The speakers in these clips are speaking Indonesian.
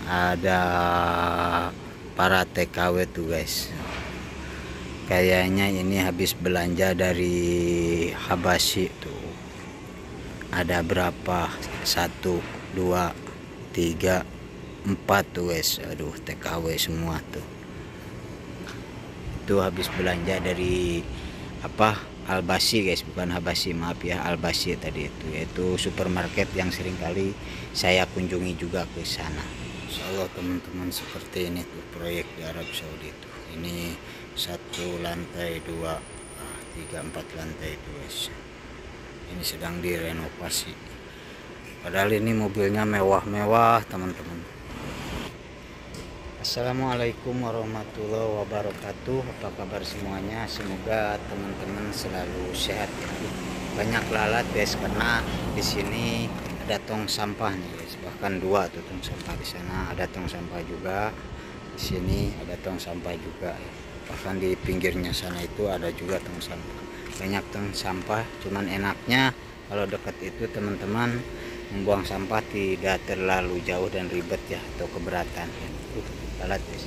Ada para TKW tuh guys, kayaknya ini habis belanja dari Habasyi tuh. Ada berapa? 1, 2, 3, 4 tuh guys. Aduh, TKW semua tuh. Itu habis belanja dari apa, Al-Basyi guys, bukan Habasyi, maaf ya, Al-Basyi tadi itu, yaitu supermarket yang seringkali saya kunjungi juga ke sana. Insyaallah teman-teman, seperti ini tuh proyek di Arab Saudi itu. Ini 1 lantai, 2, 3, 4 lantai itu guys. Ini sedang direnovasi. Padahal ini mobilnya mewah-mewah teman-teman. Assalamualaikum warahmatullahi wabarakatuh. Apa kabar semuanya? Semoga teman-teman selalu sehat. Banyak lalat guys, karena di sini ada tong sampah nih guys. Bahkan 2 tuh tong sampah, di sana ada tong sampah juga. Di sini ada tong sampah juga. Bahkan di pinggirnya sana itu ada juga tong sampah. Banyak tong sampah, cuman enaknya kalau dekat itu teman-teman membuang sampah tidak terlalu jauh dan ribet ya, atau keberatan. Lalat guys.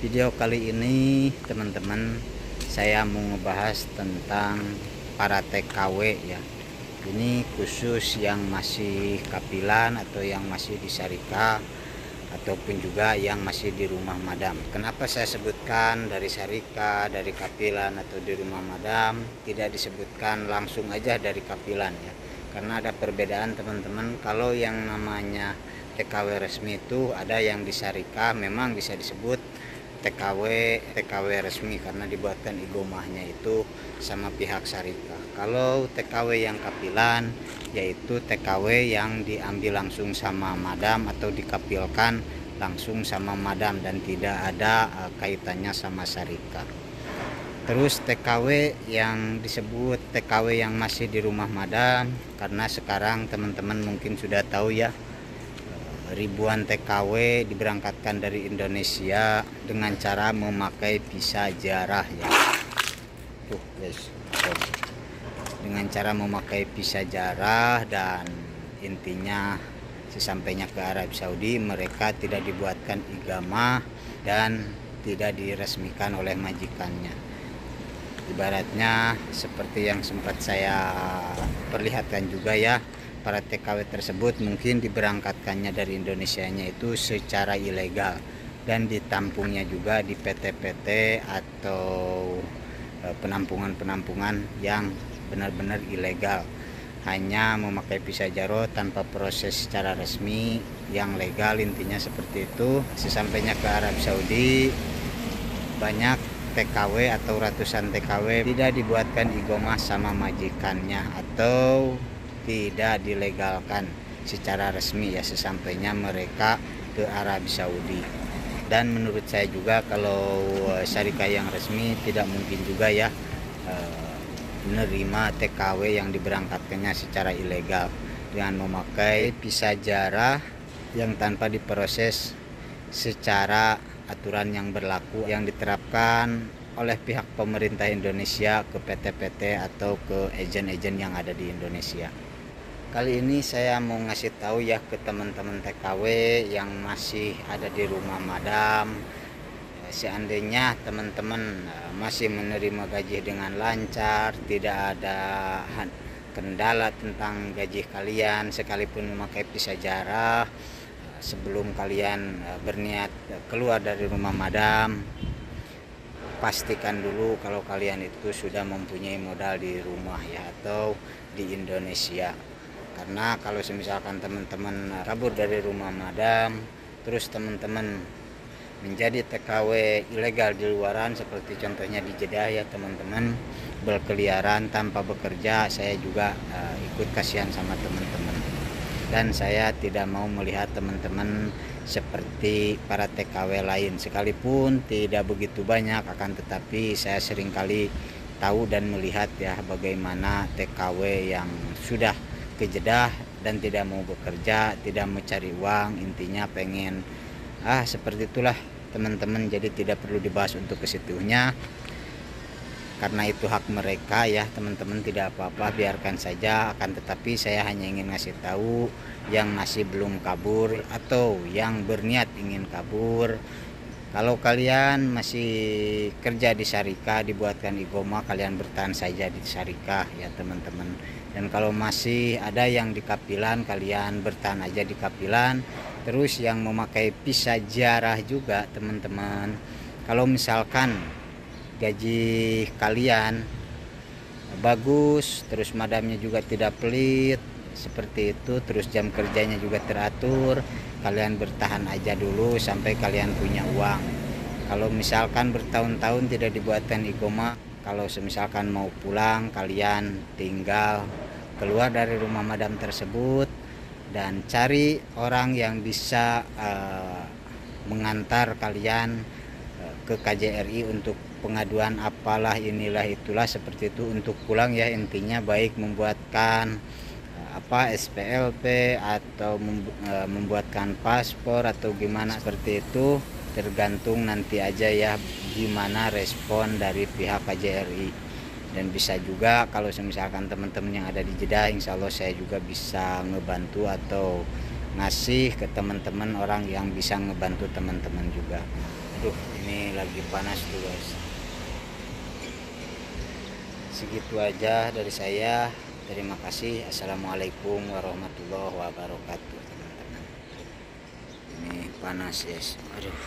Video kali ini teman-teman saya mau ngebahas tentang para TKW ya. Ini khusus yang masih kapilan atau yang masih di syarika, ataupun juga yang masih di rumah madam. Kenapa saya sebutkan dari syarika, dari kapilan, atau di rumah madam, tidak disebutkan langsung aja dari kapilan ya? Karena ada perbedaan teman-teman. Kalau yang namanya TKW resmi itu ada yang di syarika, memang bisa disebut TKW resmi karena dibuatkan igomahnya itu sama pihak syarika. Kalau TKW yang kapilan, yaitu TKW yang diambil langsung sama madam atau dikapilkan langsung sama madam dan tidak ada kaitannya sama syarika. Terus TKW yang disebut TKW yang masih di rumah madam, karena sekarang teman-teman mungkin sudah tahu ya, ribuan TKW diberangkatkan dari Indonesia dengan cara memakai visa ziarah ya. Tuh guys, dengan cara memakai visa ziarah, dan intinya sesampainya ke Arab Saudi mereka tidak dibuatkan igamah dan tidak diresmikan oleh majikannya. Ibaratnya seperti yang sempat saya perlihatkan juga ya, para TKW tersebut mungkin diberangkatkannya dari Indonesianya itu secara ilegal dan ditampungnya juga di PT-PT atau penampungan-penampungan yang benar-benar ilegal, hanya memakai visa jaro tanpa proses secara resmi yang legal. Intinya seperti itu. Sesampainya ke Arab Saudi, banyak TKW atau ratusan TKW tidak dibuatkan igomah sama majikannya atau tidak dilegalkan secara resmi ya sesampainya mereka ke Arab Saudi. Dan menurut saya juga kalau syarikat yang resmi tidak mungkin juga ya menerima TKW yang diberangkatkannya secara ilegal dengan memakai visa ziarah yang tanpa diproses secara aturan yang berlaku yang diterapkan oleh pihak pemerintah Indonesia ke PT-PT atau ke agen-agen yang ada di Indonesia. Kali ini saya mau ngasih tahu ya ke teman-teman TKW yang masih ada di rumah madam. Seandainya teman-teman masih menerima gaji dengan lancar, tidak ada kendala tentang gaji kalian, sekalipun memakai visa ziarah, sebelum kalian berniat keluar dari rumah madam, pastikan dulu kalau kalian itu sudah mempunyai modal di rumah ya, atau di Indonesia. Karena kalau misalkan teman-teman kabur dari rumah madam, terus teman-teman menjadi TKW ilegal di luaran, seperti contohnya di Jeddah ya teman-teman, berkeliaran tanpa bekerja, saya juga ikut kasihan sama teman-teman. Dan saya tidak mau melihat teman-teman seperti para TKW lain, sekalipun tidak begitu banyak, akan tetapi saya seringkali tahu dan melihat ya bagaimana TKW yang sudah ke Jeddah dan tidak mau bekerja, tidak mau cari uang, intinya pengen seperti itulah teman-teman. Jadi tidak perlu dibahas untuk kesitunya. karena itu hak mereka ya teman-teman, tidak apa-apa, biarkan saja. Akan tetapi saya hanya ingin ngasih tahu yang masih belum kabur atau yang berniat ingin kabur, kalau kalian masih kerja di Syarika dibuatkan igoma, kalian bertahan saja di Syarika ya teman-teman. Dan kalau masih ada yang di Kapilan, kalian bertahan aja di Kapilan. Terus yang memakai visa ziarah juga teman-teman, kalau misalkan gaji kalian bagus, terus madamnya juga tidak pelit seperti itu, terus jam kerjanya juga teratur, kalian bertahan aja dulu sampai kalian punya uang. Kalau misalkan bertahun-tahun tidak dibuatkan igoma, kalau misalkan mau pulang, kalian tinggal keluar dari rumah madam tersebut dan cari orang yang bisa mengantar kalian ke KJRI untuk pengaduan apalah inilah itulah seperti itu untuk pulang ya. Intinya baik membuatkan SPLP atau membuatkan paspor atau gimana seperti itu, tergantung nanti aja ya gimana respon dari pihak KJRI. Dan bisa juga kalau misalkan teman-teman yang ada di Jeddah, insya Allah saya juga bisa ngebantu atau ngasih ke teman-teman orang yang bisa ngebantu teman-teman juga. Aduh, ini lagi panas tuh guys. Segitu aja dari saya. Terima kasih. Assalamualaikum warahmatullahi wabarakatuh teman-teman. Ini panas guys. Aduh.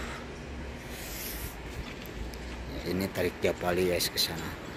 Ini tarik tiap kali guys ke sana.